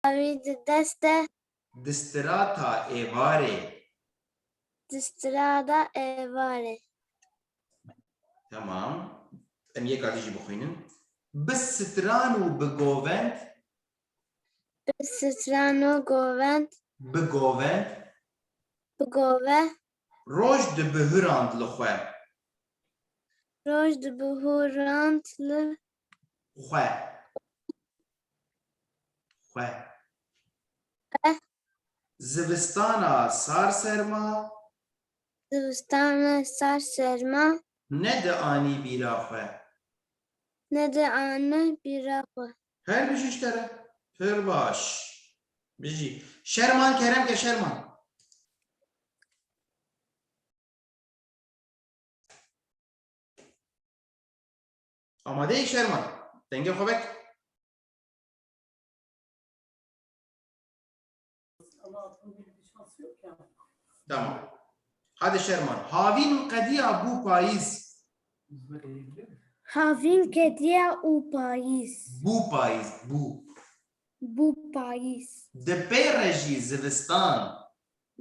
Avî di dest e Di strata êvarê. di strada êvarê. Tamam. Em yek adî jî bixwînin. Bi stran û bi govend. Bi stran û govend. Bi govend. Bi gove. Roj dibihirand li xwe. Roj dibihûrand li Xwe. Xwe. Zivistana sar serma. Zivistana sar serma. Ne di anî bîra xwe. Ne de anî bîra xwe. Her bijî ji te re. Pir baş. Bijî. Şerman kerem ke şerman. Amadeyî şerman. Dengê xwe vek. Tamam. Hadi şerman. Havîn qediya bû payîz. Havîn kediya û payîz. Bû payîz. Bû. Bû payîz. Di pêre jî zivistan.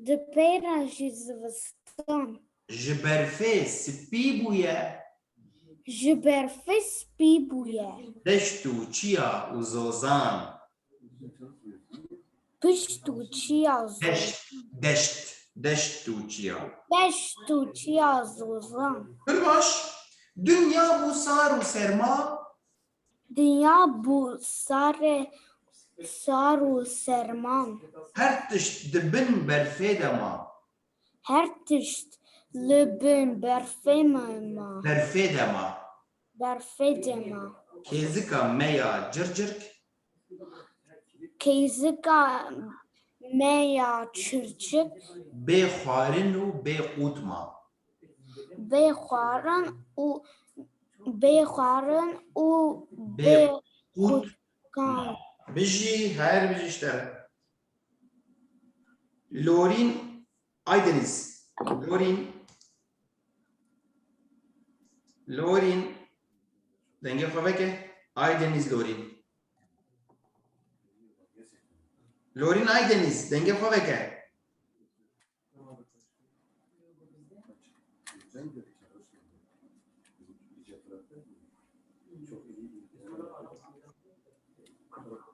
Di pêra jî zivistan. Ji berfê spî bûye. Ji berfê spî bûye. Deşt û çiya û zozan. Pişt û çiya Deşt. Deşt. Deşt û çiya. deşt û çiya zozan. Pir baş. Dünya bû sar û serma. Dünya bû sar û serman. Her tişt dibin berfê de ma. Her tişt li bin berfê me ma. Berfê de ma. Berfê de ma. Kêzika meya circirk. Kêzika meya çirçik. Bê xwarin û bê qût ma. Bê xwarin û Bê bê qût qutkan. bijî her bijî ji te re. Lorîn Aydeniz. Lorîn dengê xwe veke. Aydeniz Lorîn. Lorîn Aydeniz dengê xwe veke.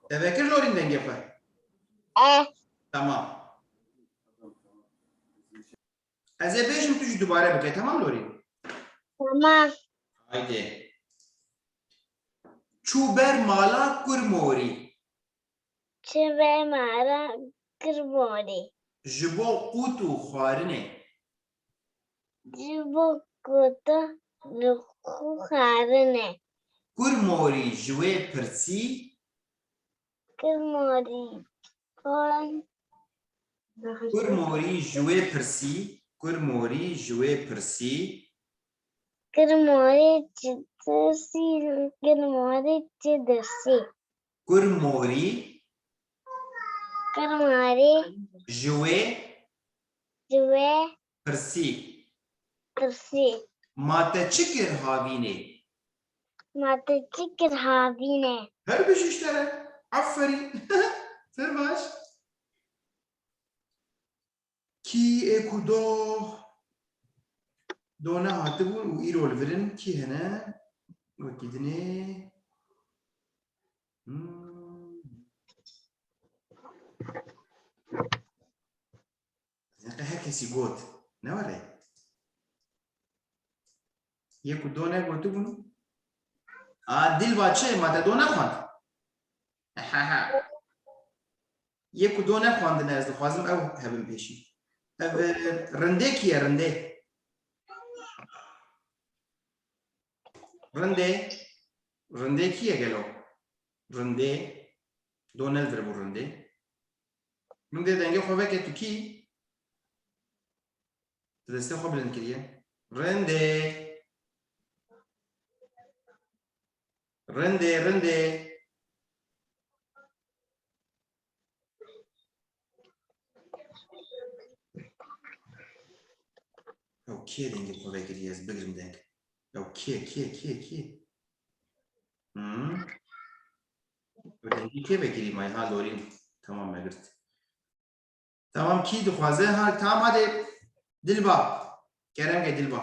Tevekir Lorîn dengê xwe. Tamam. Ez ê bêjim tu jî dubare bike, tamam Lorîn? Tamam. Haydi. Çû ber mala kurmorî. Çive mara kırmori. Ji bo qût û xwarinê. Cibo kutu nuku harine. Kurmorî ji wê pirsî. Kırmori. Kon. Kurmorî ji wê pirsî. Kurmorî ji wê pirsî. Kırmori çitısi. Kırmori çitısi. Kurmorî Kırmori. ji wê Cive pirsî. kırsi. Ma te çi kir havînê? Mate çikir havine. Her bijî ji te re. Aferîn. Pir baş. Kî ê ku dona hatibûn û îro li virin kî hene? Wekî dinê. Her kesî got. Ne were? Yê ku do negotibûn? Dilbaçe ma te do nexwand. Yê ku do nexwandine ez dixwazim ew hebin pêşî. Ev rindê kî ye rindê? Rindê kî ye gelo? Rindê do nedir bu rindê? Rindê dengê xwe veke tu kî? Tu destê xwe bilind kiriye? Rindê. Ew kê dengê xwe vekiriye ez bigirim deng. Ew kê? Ew dengê kê vekirî mayha Lorîn? Tamam megrt. Tamam ki dixwaze ha tamam hadi Dilba. Kerem ke Dilba.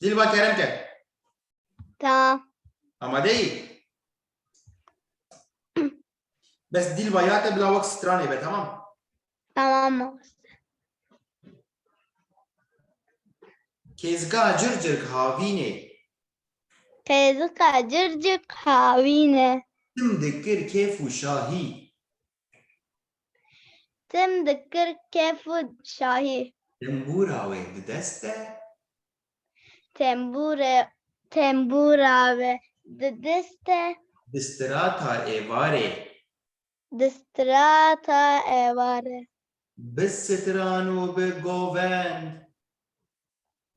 Dilba Kerem ke. Tamam. Amade iyi. Bes Dilba ya te bila vak strane be tamam. Tamam mamoste. Kezga cırcır havine. Tezgah cırcık havine. Tim dikir kefu şahi. Tim dikir kefu şahi. Tembura ve deste. Tembura ve diste. Distrata evare. Distrata evare. Bistranu be govend.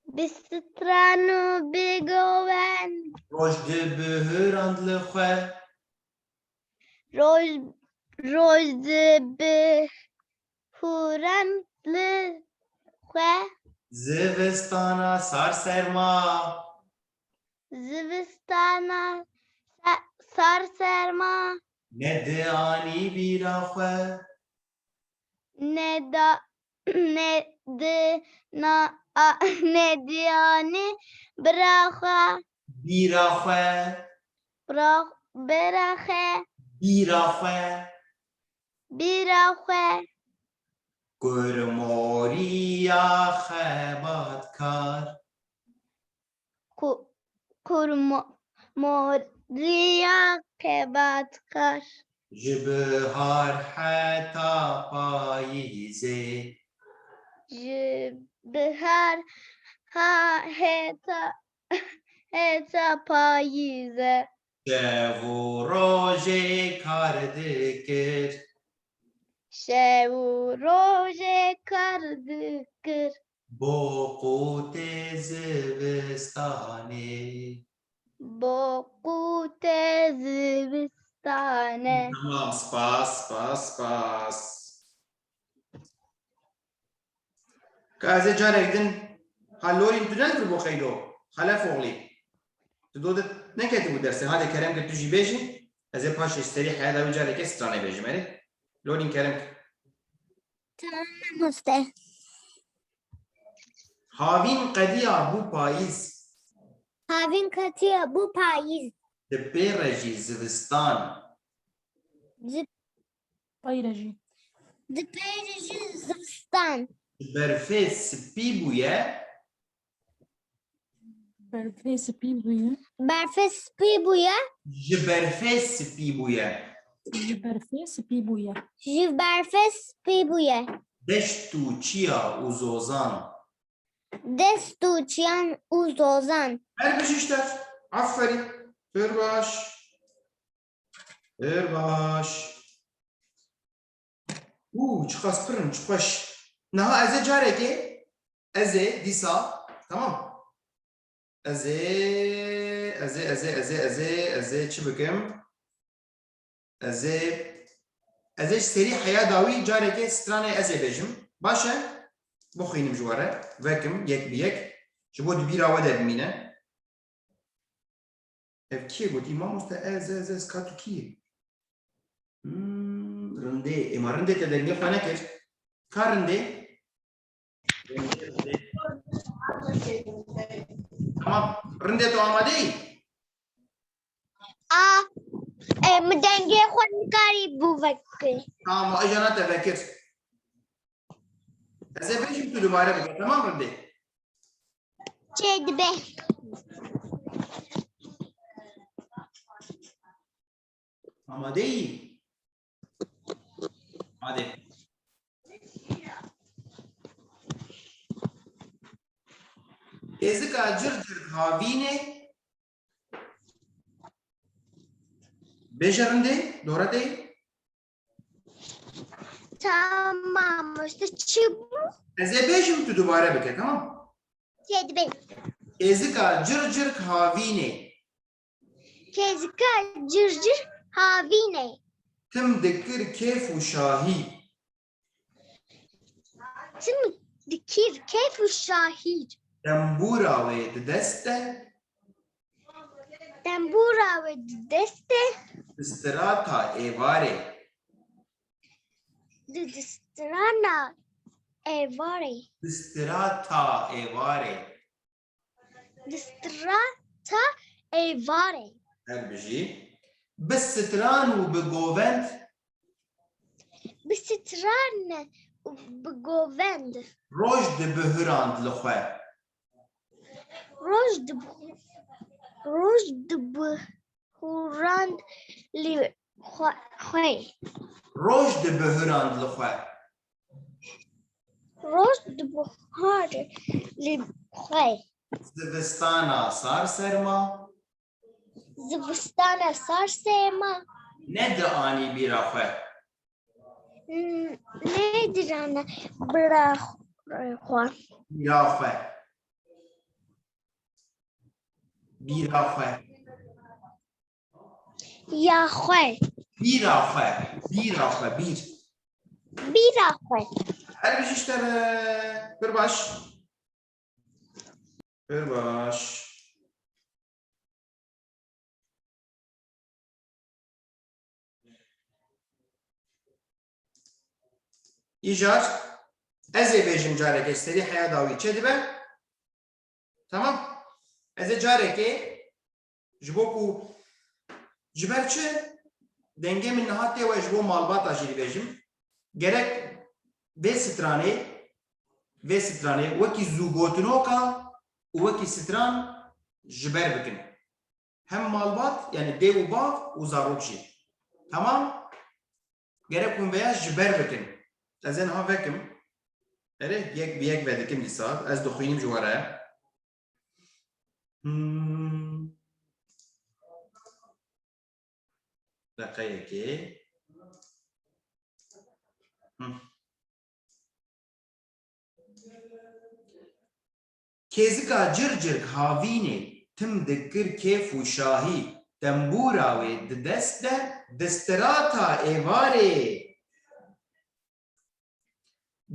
Bistranu bigoven. Roj de behörand le xwe. Roj be hurandlı ve Zivistana sar serma. zivistana sar serma. Ne de ani bira xwe. Ne diani braha Bira xwe. berahe Bira xwe. birahe Kurmoriya xebatkar. kurmoriya kebatkar Ji bihar heta payîzê. bihar ha heta payize Şev û rojê kar dikir. şev roje kardikir Bo qûtê zivistanê. bokute zivistane. Tamam, spas. Ka ez ê carek din halorîn tu nekir bo xeylo. Xelef oğlî. Tu dodet neketibû dersê. Hadi Kerem ke tu jî bêjî. Ez ê paşê serî heya da wî carekê stranê bêjim erê. Lorîn Kerem ke. Tamam mamoste. Havîn qediya bû payîz. Havin katiye bu payiz. Di pêre jî zivistan. Payrajı. Dipeyrici zivistan. Ji berfê spî bûye. Berfê spî bûye. Berfe spi buya. Ji berfê spî bûye. Ji berfê spî bûye. Jiv berfe spi buya. Deşt û çiya û zozan. Destu çiyan uzozan. Her bijîşter. Aferin. Pir baş. Çi qas pirin, çi xweş. Niha ez ê carekê, ez ê dîsa, tamam. Ez ê çi bikim? Ez ê serî heya dawî carekê stranê ez ê bêjim. Baş e? Bixwînim ji were. Vekim yek bi yek. Ji bo di bîra we de bimîne. Ev kî gotî mamoste ez ka tu kî ye? Rindê. Êma rindê te dengê xwe nekir. Ka rindê? Tamam. Rindê tu amade yî? Mi denge xwenkari bu vekir. Tamam, ejana te vekir. Ez ê bêjim tu dubare bike, tamam rindê? Çê dibe. Amade yî? Hadi. Êzika cırcır havînê. Bêje rindê, dora deyî. Tamam işte çibu. Ez ê bêjim tu dubare bike, tamam? Çê dibe. Êzika cırcır havînê. Kezika cırcır havine. Tim dikir kêf û şahî. Tim dikir keyfu şahir. Tembûra wê di dest e. Tembura ve deste. Bi strata êvarê. di strana êvarê. Di strata êvarê. Di strata êvarê. Her bijî. Bi stran û bi govend Bi stran bi govend. roj dibihirand li xwe. Roj dibihurand li xwe. Roj dibihirand li xwe. Roj dibihar li xwe. Zivistana sar serma. Zivistana sar sêma. Ne di anî bîra xwe. Nêdirane bira xwe. Bîra xwe. Bîra xwe. Ya xwe. Bîra xwe. Bîra xwe. Bîr. Bira xwe. Her bijî işte be. Bir baş. Bir baş. İcar. Ez ê bêjim carekê serî heya dawî çê dibe? Tamam. Ez ê carekê ji bo ku ji ber çi dengê min niha tê we ji bo malbata jî dibêjim. Gerek vê stranê wekî zûgotinoka û wekî stran ji ber bikin. Hem malbat yani dêv û bav û zarok jî. Tamam? Gerek hûn veya ji ber bikin. Ez ê niha vekim. Erê yek bi yek vedikim dîsa. Ez dixwînim ji were. Deqeyekê. Kêzika circirk havînê tim dikir kêf û şahî tembûra wê di dest de di strata êvarê.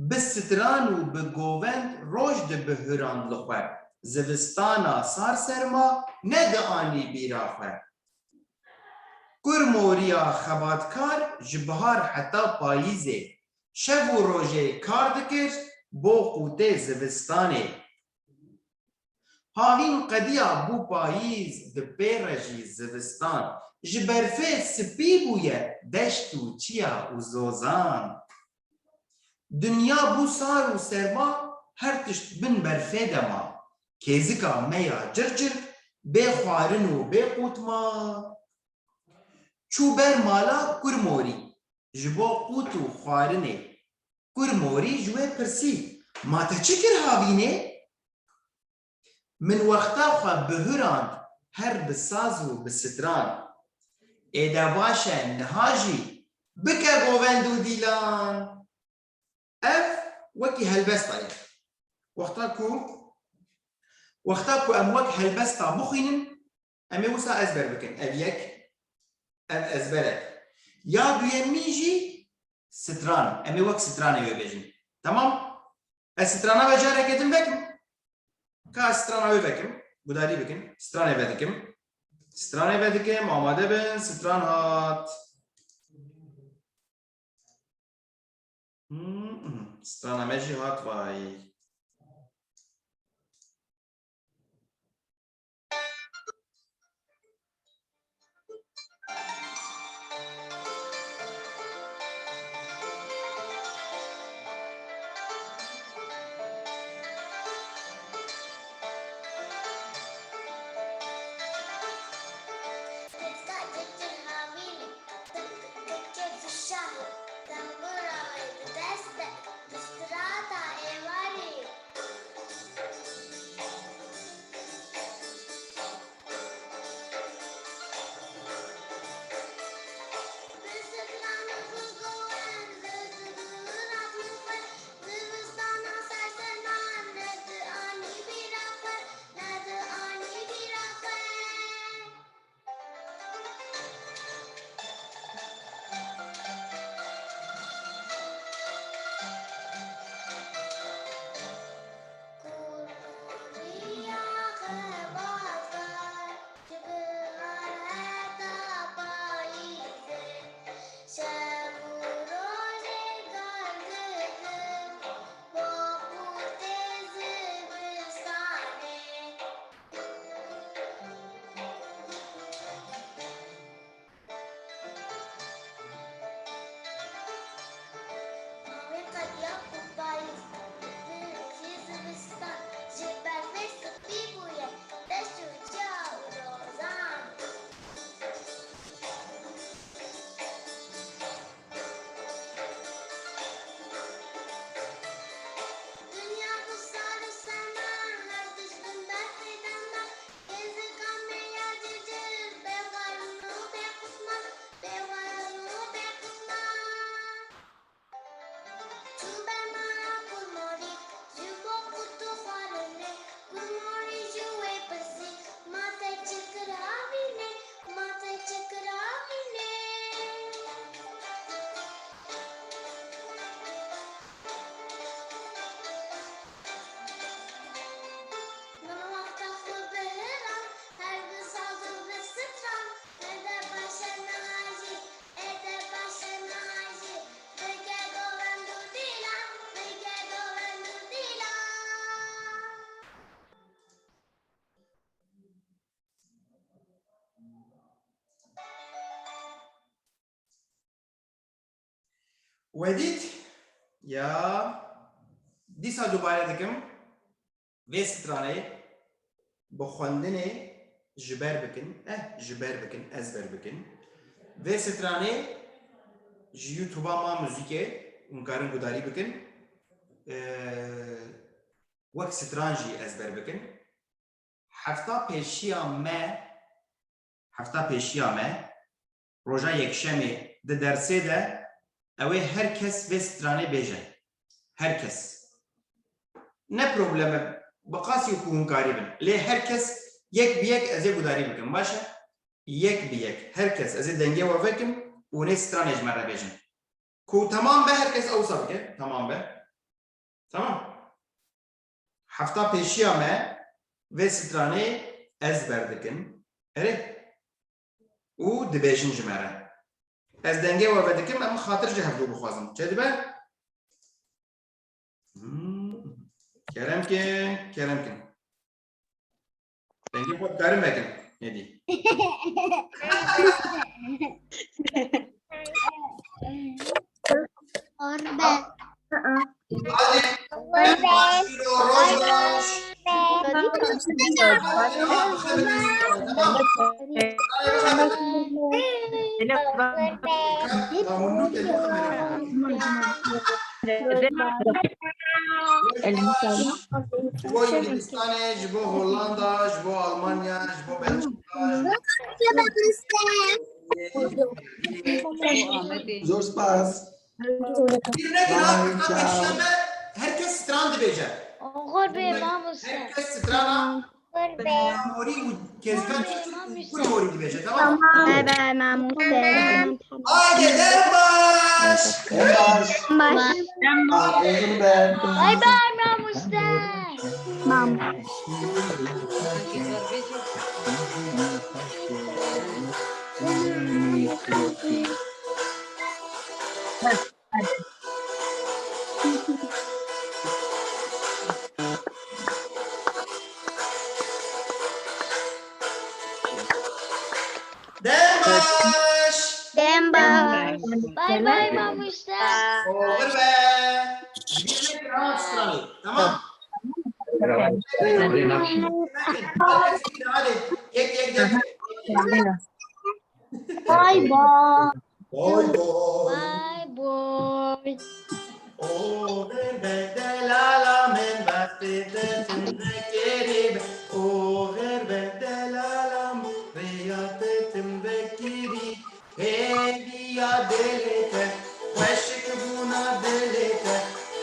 Bi stran û bi govend roj dibihirand li xwe. Zivistana sar serma ne di anî bîra xwe. Kur moriya xebatkar ji bihar heta payîzê. Şev û rojê kar dikir bo qûtê zivistanê. Havîn qediya bû payîz di pêre jî zivistan. Ji berfê spî bûye deşt û çiya û zozan. Dünya bû sar û serma her tişt bin berfê dema. Kêzika meya circirk bê xwarin û bê qûtma. Çû ber mala kur morî ji bo qût û xwarinê. Kur morî ji wê pirsî ma te çi kir havînê? Min wexta xwe bihirand her bi saz û bi stran. Êde baş e niha jî bike govend û dîlan. Ev wekî helbesta ye. Wexta ku em wek helbesta bixwînin em ê wisa ezber bikin. Ev yek, ev ezber e. Ya duyemî jî stran. Em ê wek stranê wê bêjin. Tamam? Ez strana ve carekê din vekim. Ka strana wê vekim. Gudarî bikin. Stranê ve dikim. Stranê ve dikim. Amade bin. Stran hat. Strana me jî hat vay. Tambura ve deste, strata êvarê. ودیت یا دیسا دوباره دکم وی سترانه با خواندن جبر بکن جبر بکن ازبر بکن وی سترانه یوتیوبا ما موزیکه اونکارن گداری بکن وقت سترانجی ازبر بکن هفته پیشیا ما روژا یکشمی ده درسه ده اوه هر کس به سترانه بیجن هر کس نه پروبلمه بقاسی و کونکاری بن لی هر کس یک بیک ازی گداری بکن باشه یک بیک هر کس ازی دنگه و فکن و نه سترانه جمره بیجن کو تمام به هر کس اوصا بکن تمام به تمام هفته پیشیا ما و سترانه از بردکن اره او دبیجن جمره از دنگه و بدکم اما خاطر جه هفته بخوازم چه دبه؟ کرم کن دنگه خود کارم بکن ندی جبو انگلیستان جبو هولندا جبو آلمانیا جبو بلژیک زور سپاس herkes strand becer. غربة ما مسلم Herkes strana غربة mori u kezgan kur mori becer tamam mı? باي باي ما مسلم Haydi dembaş. باي باي ما مسلم Dembaş. باي باي ما مسلم Olur be. Bir kral strani. Tamam. Hadi. Yek de. باي باي Boy boy. باي باي O verbede la men bastete tindekiri o verbede la riyate tindekiri heviya delete weşik buna delete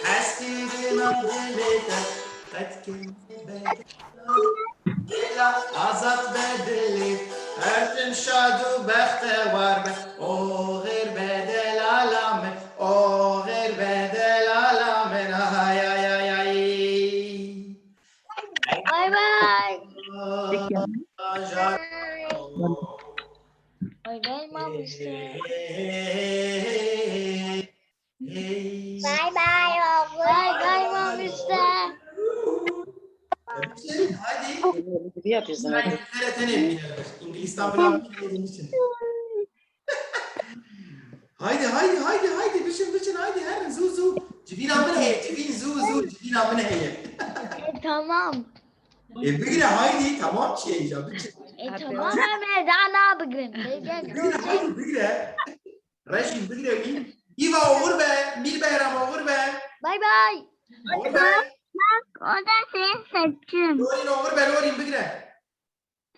hastirina delete etkin bedela azat bedeli ertim şadu bekte var be o verbede la men o verbede la men ay ay ay ay باي باي Ajar. باي باي ما مسلم Hey. باي باي باي باي ما مسلم Hadi. Ne yapıyorsun hadi? İngilizce falan bilmediğim için. Haydi düşün haydi her zu cibin amına heye cibin zu cibin amına heye تمام bugün haydi tamam şey ya تمام أنا أنا بقرن bugün Reşin bugün İva olur be bir bayram olur be باي باي olur be o da senin saçın. Lorin olur be Lorin bugün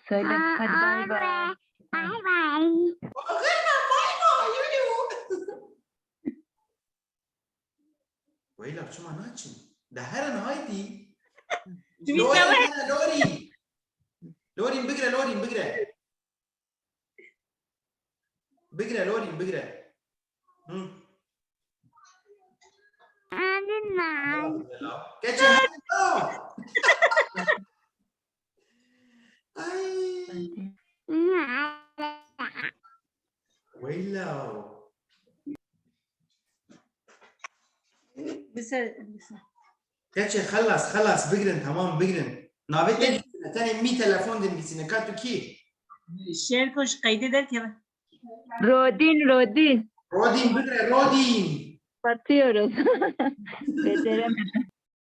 Söyle hadi bay bay. Bay bay. Wait, شو معناتشن؟ ده هرن هايدي. لوري. لوري بقرا. لوري. أنا كاتش اي ويلا بس كاتش خلص بقرن تمام بقرن نابت تاني 100 تلفون دنگسine كاتو كي شعر کوش قیده در که رودین رودين بقرا رودين Batıyoruz. Beceremedim.